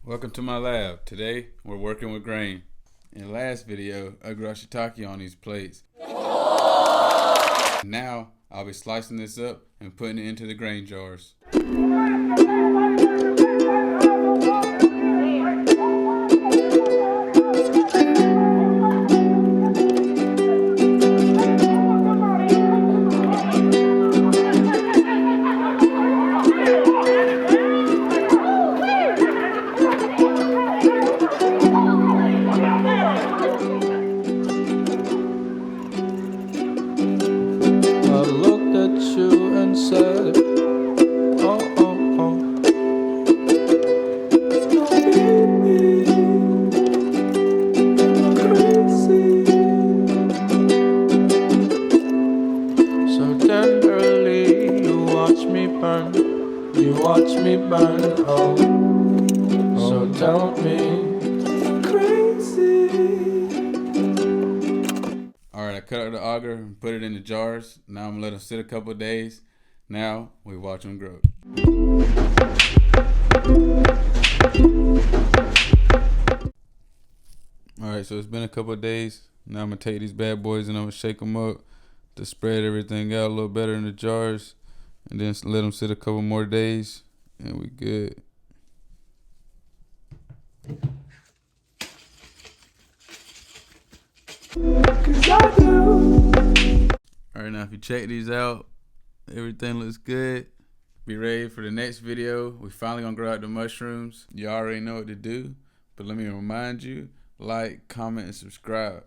Welcome to my lab. Today we're working with grain. In the last video, I grew shiitake on these plates. Now I'll be slicing this up and putting it into the grain jars. Said, oh, oh, oh. Crazy. So tenderly, you watch me burn. You watch me burn. Oh, so tell me, crazy. Alright, I cut out the auger and put it in the jars. Now I'm gonna let them sit a couple of days. Now we watch them grow. Alright, so it's been a couple of days. Now I'm gonna take these bad boys and I'm gonna shake them up to spread everything out a little better in the jars, and then let them sit a couple more days and we good. Alright, now if you check these out, everything looks good. Be ready for the next video. We finally gonna grow out the mushrooms. You already know what to do, but let me remind you, like, comment, and subscribe.